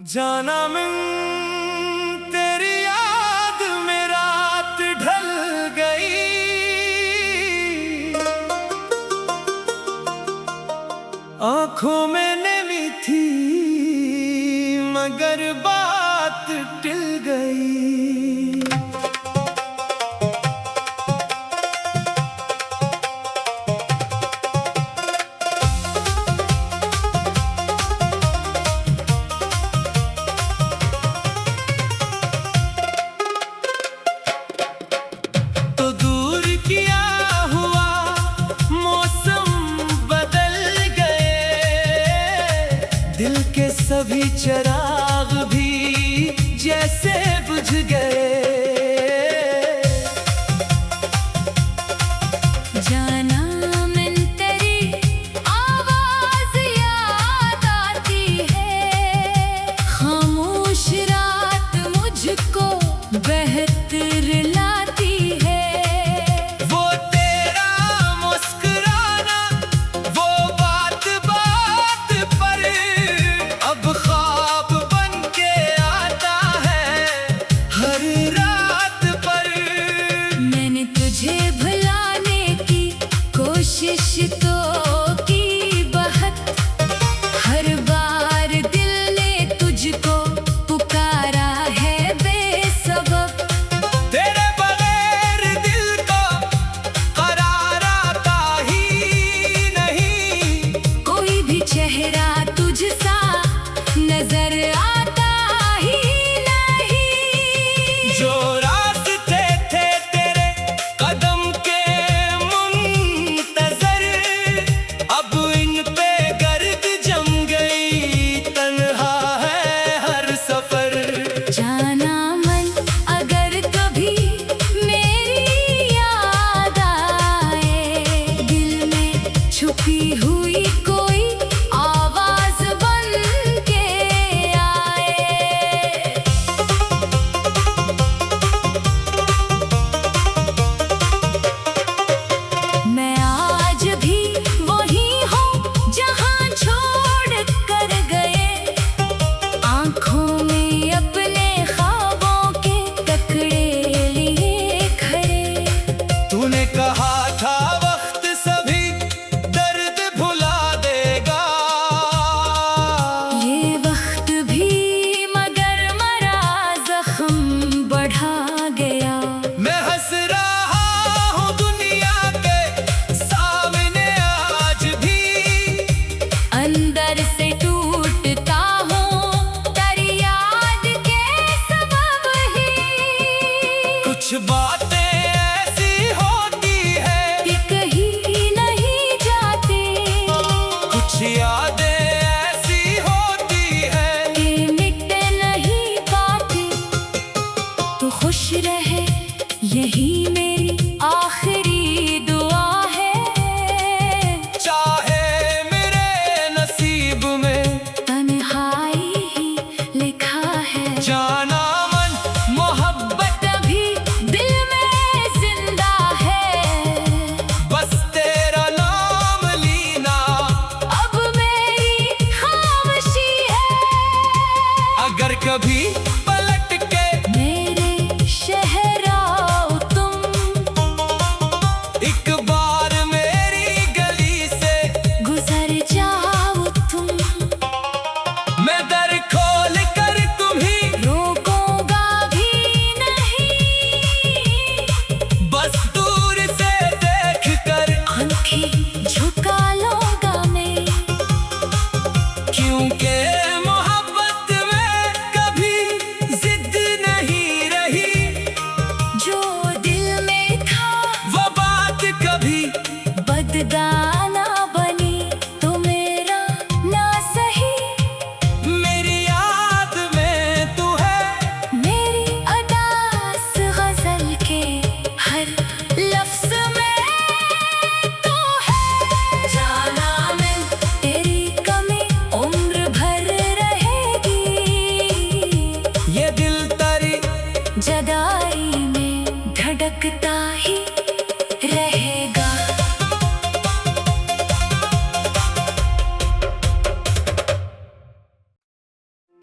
जाना मैं तेरी याद में रात ढल गई। आंखों में नमी थी मगर बात टिल गई। दिल के सभी चिराग भी जैसे बुझ गए। जाना मैं तेरी आवाज याद आती है। खामोश रात मुझको बेहतर लाती है। वो तेरा मुस्कुराना, वो बात बात पर अब ख्वाब बन के आता है हर रात पर। मैंने तुझे भुलाने की कोशिश तो की बहुत। हर बार दिल ने तुझको पुकारा है बेसबब। तेरे बगैर दिल को करार आता ही नहीं। कोई भी चेहरा तुझसा नजर आता ही नहीं। जो रास्ते थे तेरे कदम के मुंतजर, अब इन पे गर्द जम गई। तन्हा है हर सफर। जाना मन अगर कभी मेरी याद आए, दिल में छुपी हुई कोई आवाज बन के आए। मैं आज भी वही हूँ जहाँ छोड़ कर गए। आँखों में अपने ख्वाबों के टुकड़े लिए खड़े। तूने कहा था वक्त सभी दर्द भुला देगा। ये वक्त भी मगर मरा जख्म बढ़ा गया। मैं हंस रहा हूँ दुनिया के सामने आज भी। अंदर से टूटता हूँ तेरी याद के सबब ही। कुछ बातें ऐसी होती है कि कहीं नहीं जाते। कुछ यादें ऐसी होती है कि मिट नहीं पाते। तो खुश रहे यही मेरी आखिरी दुआ है। चाहे मेरे नसीब में तन्हाई ही लिखा है। जाना मन मोहब्बत तभी दिल में जिंदा है। बस तेरा नाम लीना अब मेरी खामोशी है। अगर कभी पलट के मेरे शहर आओ तुम। एक बार मेरी गली से गुजर जाओ तुम। मैं दर खोल कर तुम्ही रोकूंगा भी नहीं। बस दूर से देख कर आंखें झुका लूंगा मैं। क्योंकि मोहब्बत में कभी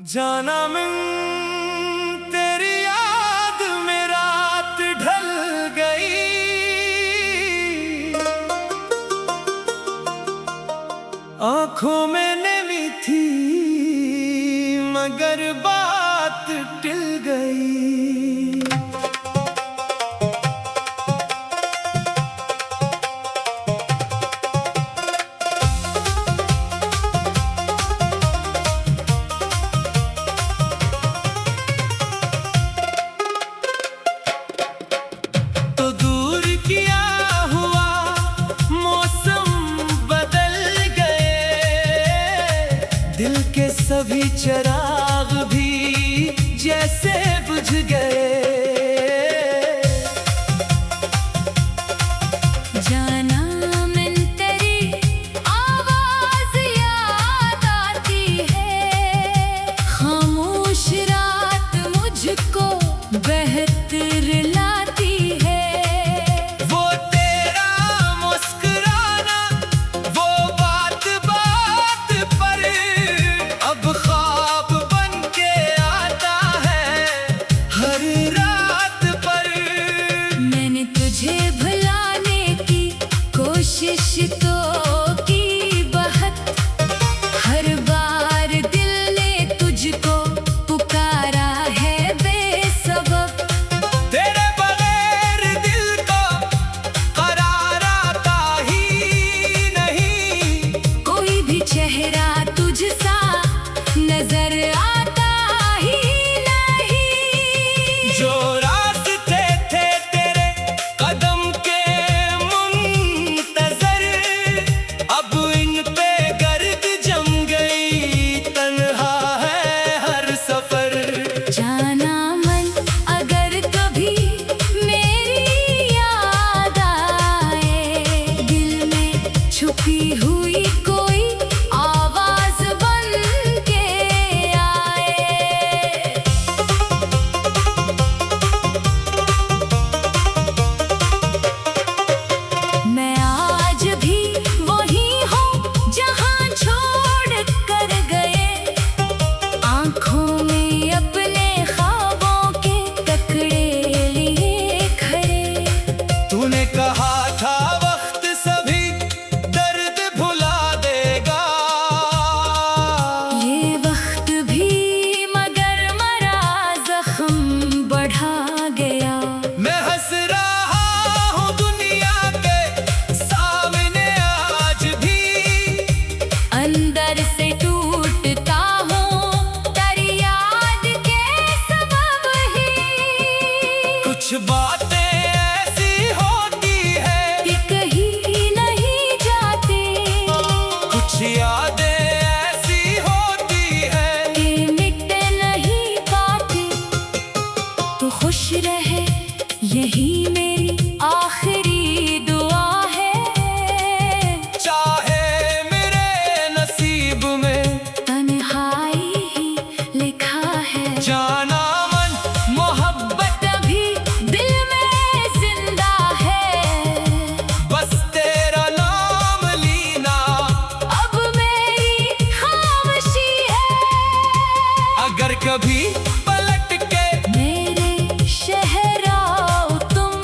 जाना मैं तेरी याद में रात ढल गई, आंखों में नमी थी मगर बात टिल गई। दिल के सभी चिराग भी जैसे बुझ गए। जाना मन तेरी आवाज याद आती है, खामोश रात मुझको बेहतर लाती है। वो तेरा मुस्कुराना, वो बात बात पर अब ख्वाब बन के आता है हर रात पर। मैंने तुझे भुलाने की कोशिश तो की बहुत, हर बार दिल ने तुझको पुकारा है बेसबब। तेरे बगैर दिल को करार आता ही नहीं, कोई भी चेहरा तुझसा नजर आता ही नहीं। जो रास्ते थे तेरे कदम के मुंतजर, अब इन पे गर्द जम गई, तन्हा है हर सफर। जाना मन अगर कभी मेरी याद आए, दिल में छुपी हुई कोई आवाज बन के आए। मैं आज भी वही हूँ जहाँ छोड़ कर गए, आँखों में अपने ख्वाबों के ककड़े लिए खड़े। तूने कहा था वक्त सभी दर्द भुला देगा, ये वक्त भी मगर मरा जख्म बढ़ा गया। मैं हंस रहा हूँ दुनिया के सामने आज भी, अंदर से टूटता हूँ तेरी याद के सबब ही। कुछ बातें ऐसी होती है कि कहीं नहीं जाती, कुछ यादें ऐसी होती है कि मिट नहीं पाती। तो खुश रहे यही मेरी आखिरी दुआ है, चाहे मेरे नसीब में तन्हाई ही लिखा है। जाना मन मोहब्बत तभी दिल में जिंदा है, बस तेरा नाम लीना अब मेरी खामोशी है। अगर कभी पलट के मेरे शहर आओ तुम,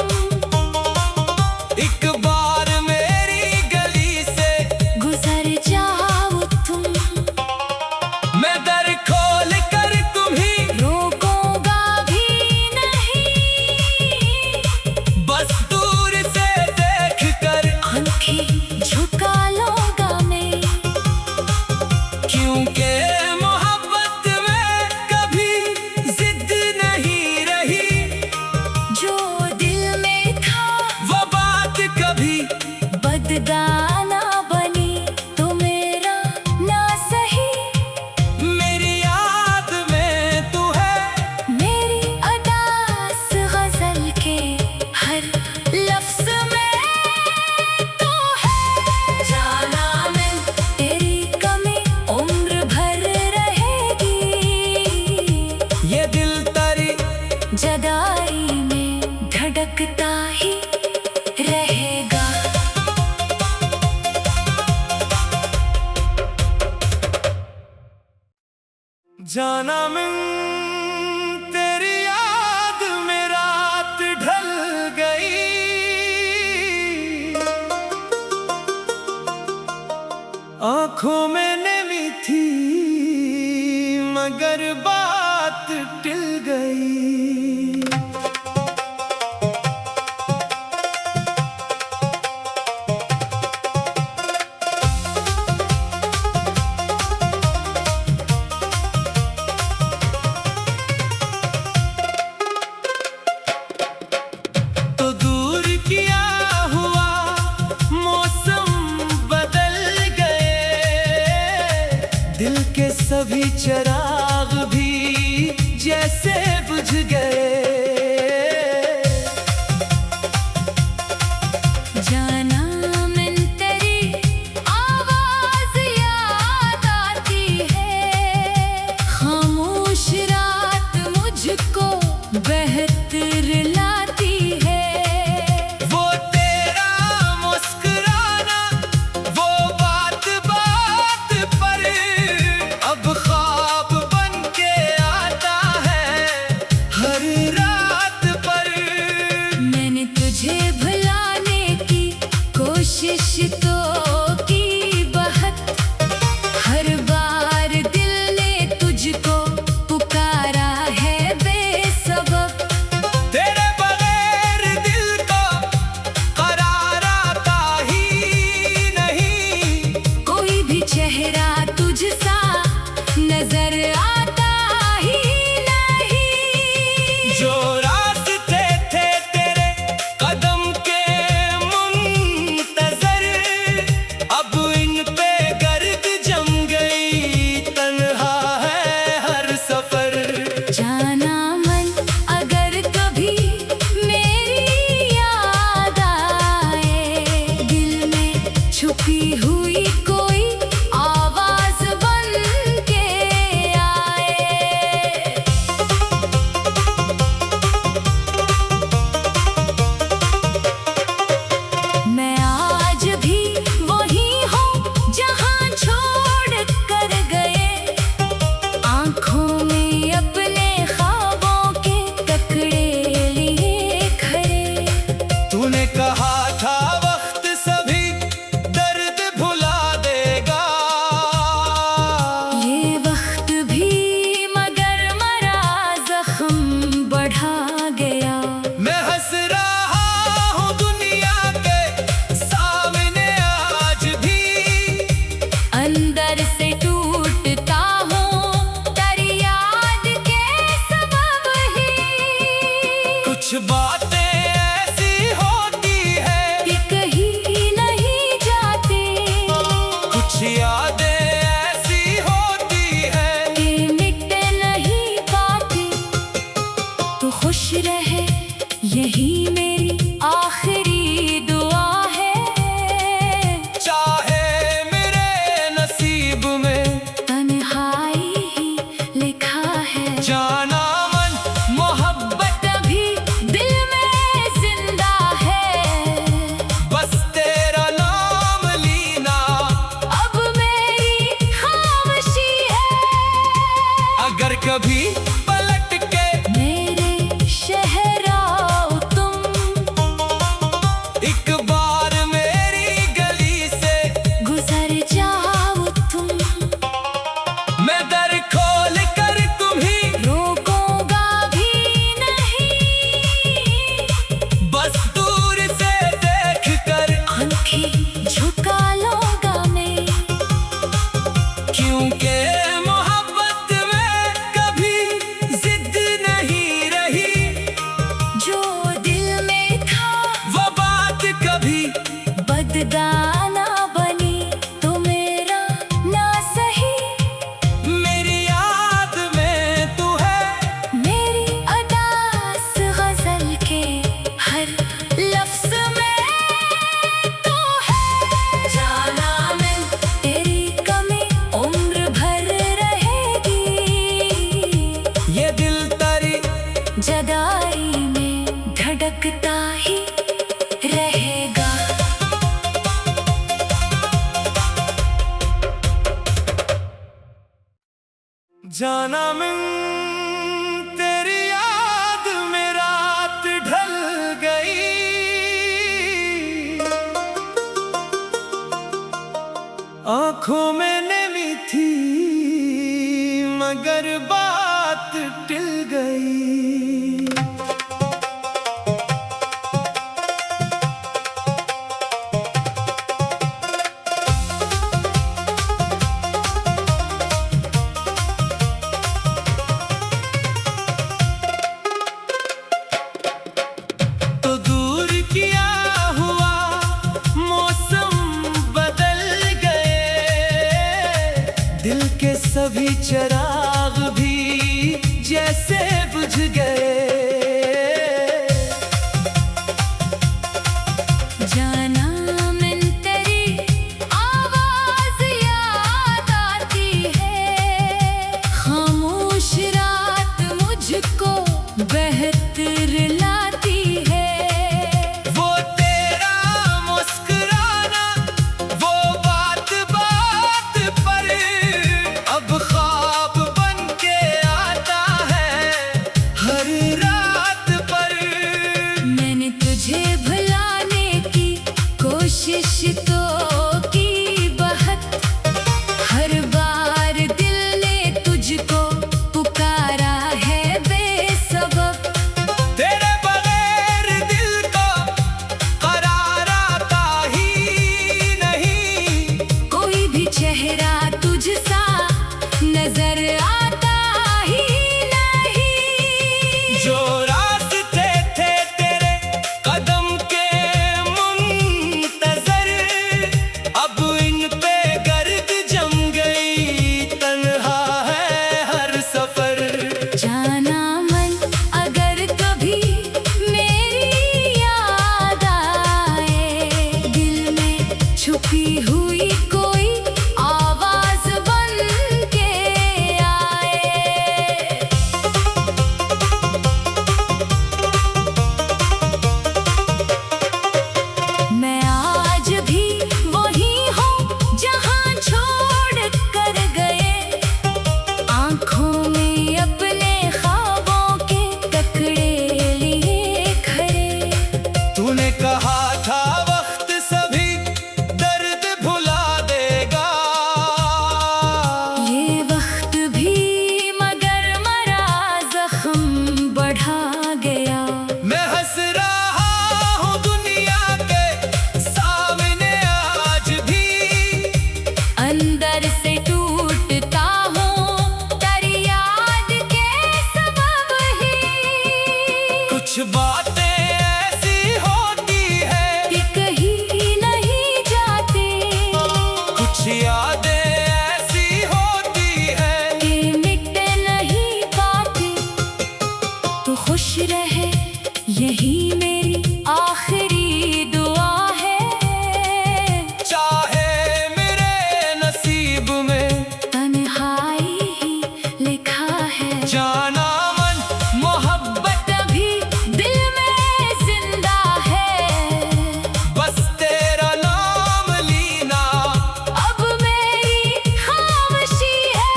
एक बार मेरी गली से गुजर जाओ तुम, मैं दर खोल कर तुम्ही रोकूंगा भी नहीं। बस दूर से देख कर, आंखें झुका लूंगा मैं, क्योंकि मोहब्बत में कभी जिद नहीं रही, जो दिल में था वो बात कभी बदगाना बनी तो मेरा ना सही। मेरी याद में तू है, मेरी अदास गजल के हर लफ्ज में तू है। जाना मैं तेरी कमी उम्र भर रहेगी, ये दिल तेरी जदाई में धड़कता ही रहेगा। जाना जाना मैं तेरी याद में रात ढल गई, आंखों में नमी थी मगर बात टिल गई। तो दूर किया हुआ मौसम बदल गए, दिल के सभी चिराग भी जैसे बुझ गए। जाना मन तेरी आवाज याद आती है, खामोश रात मुझको बेहतर लाती है। वो तेरा मुस्कुराना, वो बात बात पर अब ख्वाब बन के आता है हर रात पर। मैंने तुझे भुलाने की कोशिश तो की बहुत, हर बार दिल ने तुझको पुकारा है बेसबब। तेरे बगैर दिल को करार आता ही नहीं, कोई भी चेहरा तुझसा नजर आता ही नहीं। जो रास्ते थे तेरे कदम के मुंतजर, अब इन पे गर्द जम गई, तन्हा है हर सफर। जाना मन अगर कभी मेरी याद आए, दिल में छुपी हुई कोई आवाज बन के आए। मैं आज भी वही हूँ जहाँ छोड़ कर गए, आँखों में अपने ख्वाबों के टुकड़े लिए खड़े। तूने कहा था वक्त सभी दर्द भुला देगा, ये वक्त भी मगर मरा जख्म बढ़ा गया। मैं हंस रहा हूँ दुनिया के सामने आज भी, अंदर से टूटता हूँ तेरी याद के सबब ही। कुछ बातें ऐसी होती है कि कहीं नहीं जाते, कुछ यादें ऐसी होती है कि मिट नहीं पाते। तो खुश रहे यही मेरी आखिरी दुआ है, चाहे मेरे नसीब में तन्हाई ही लिखा है। जाना मन मोहब्बत तभी दिल में जिंदा है, बस तेरा नाम लीना अब मेरी खामोशी है। अगर कभी पलट के मेरे शहर आओ तुम, एक बार मेरी गली से गुजर जाओ तुम, मैं दर खोल कर तुम्ही रोकूंगा भी नहीं। बस दूर से देख कर, आंखें झुका लूंगा मैं, क्योंकि मोहब्बत में कभी जिद नहीं रही, जो दिल में था वो बात कभी बददाना बनी तो मेरा ना सही। मेरी याद में तू है, मेरी अदास गजल के हर लफ्ज में तू है। जाना मैं तेरी कमी उम्र भर रहेगी, ये दिल तेरी जदाई में धड़कता ही रहेगा। जाना मैं मन तेरी याद में रात ढल गई। आंखों में नमी थी मगर बात टिल गई। तो दूर किया हुआ मौसम बदल गए, दिल के सभी चिराग भी जैसे बुझ गए। जाना मन तेरी आवाज याद आती है, खामोश रात मुझको बेहतर लाती है। वो तेरा मुस्कुराना, वो बात बात पर अब ख्वाब बन के आता है हर रात पर। मैंने तुझे भुलाने की कोशिश तो की बहुत, हर बार दिल ने तुझको पुकारा है बेसबब। तेरे बगैर दिल को करार आता ही नहीं, कोई भी चेहरा तुझसा नजर आता ही नहीं। जो रास्ते थे तेरे कदम के मुंतजर, अब इन पे गर्द जम गई, तन्हा है हर सफर। जाना मन अगर कभी मेरी याद आए, दिल में छुपी हुई कोई आवाज बन के आए। मैं आज भी वही हूँ जहाँ छोड़ कर गए, आँखों में अपने ख्वाबों के ककड़े लिए खड़े। तूने कहा था वक्त सभी दर्द भुला देगा, ये वक्त भी मगर मरा जख्म बढ़ा गया। मैं हंस रहा हूँ दुनिया के सामने आज भी, अंदर से टूटता हूँ तेरी याद के सबब ही। कुछ बातें ऐसी होती है कि कहीं नहीं जाते, कुछ यादें ऐसी होती है कि मिट नहीं पाते। तो खुश रहे यही मेरी आखिरी दुआ है, चाहे मेरे नसीब में तन्हाई ही लिखा है। जाना मन मोहब्बत तभी दिल में जिंदा है, बस तेरा नाम लीना अब मेरी खामोशी है।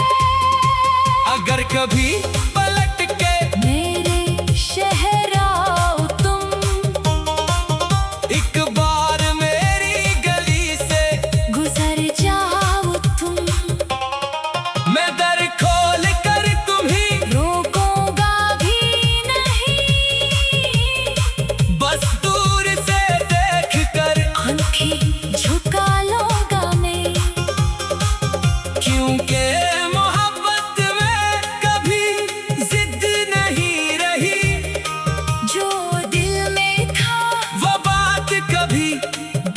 अगर कभी पलट के मेरे शहर आओ तुम, एक बार मेरी गली से गुजर जाओ तुम, मैं दर खोल कर तुम्ही रोकूंगा भी नहीं। बस दूर से देख कर, आंखें झुका लूंगा मैं, क्योंकि मोहब्बत में कभी जिद नहीं रही। जो दिल में था वो बात कभी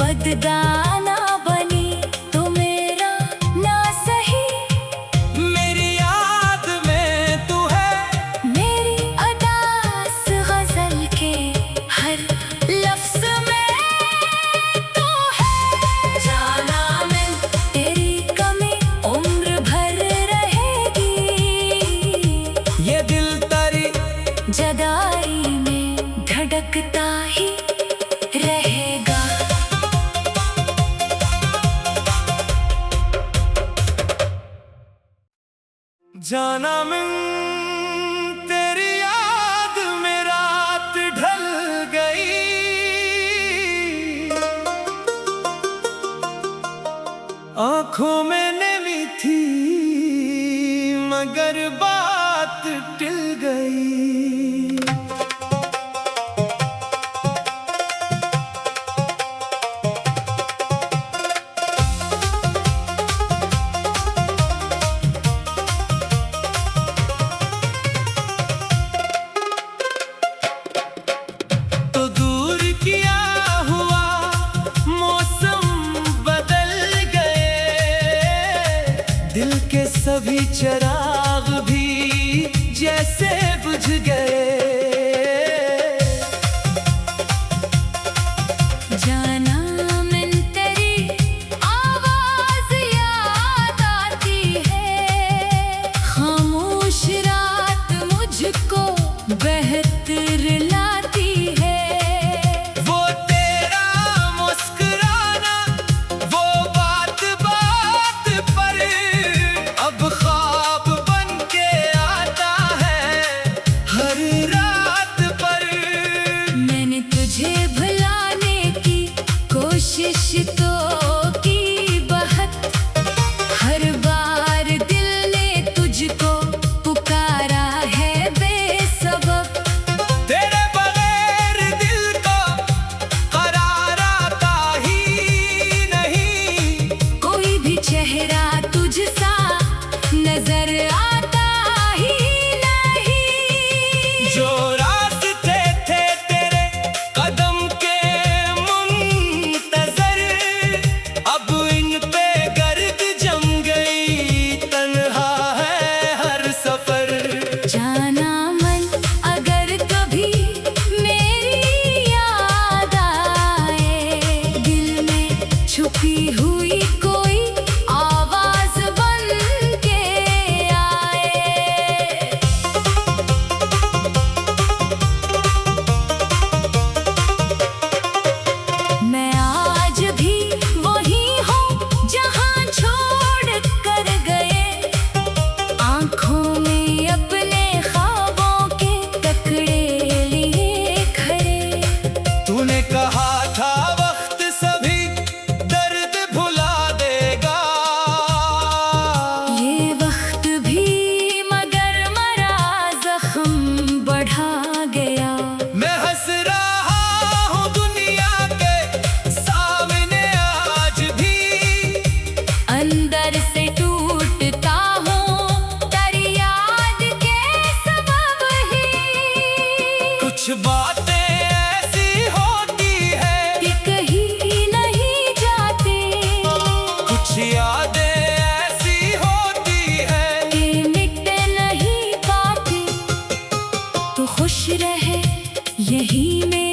बददाना बनी तो मेरा ना सही। मेरी याद में तू है, मेरी अदास गजल के हर लफ्ज में तू है। जाना मैं तेरी कमी उम्र भर रहेगी, ये दिल तेरी जदाई में धड़कता ही रहेगा। जाना मन बात टिल गई। तो दूर किया हुआ मौसम बदल गए, दिल के सभी चिराग भी जैसे बुझ गए। जाना मन तेरी आवाज याद आती है, खामोश रात मुझको बेहतर लाती है। वो तेरा मुस्कुराना, वो बात बात पर अब ख्वाब बन के आता है हर रात पर। मैंने तुझे भुलाने की कोशिश तो की बहुत, हर बार दिल ने तुझको पुकारा है बेसबब। तेरे बगैर दिल को करार आता ही नहीं, कोई भी चेहरा तुझसा नजर आता ही नहीं। जो रास्ते थे तेरे कदम के मुंतजर, अब इन पे गर्द जम गई, तन्हा है हर सफर। जाना मन अगर कभी मेरी याद आए, दिल में छुपी हुई कोई आवाज बन के आए। मैं आज भी वही हूँ जहाँ छोड़ कर गए, आँखों में अपने ख्वाबों के टुकड़े लिए खड़े। तूने कहा था वक्त सभी दर्द भुला देगा, ये वक्त भी मगर मरा जख्म बढ़ा गया। मैं हंस रहा हूँ दुनिया के सामने आज भी, अंदर से टूटता हूँ तेरी याद के सबब ही। कुछ बातें ऐसी होती है कि कहीं नहीं जाते, कुछ यादें ऐसी होती है कि मिट नहीं पाते। तो खुश रहे यही में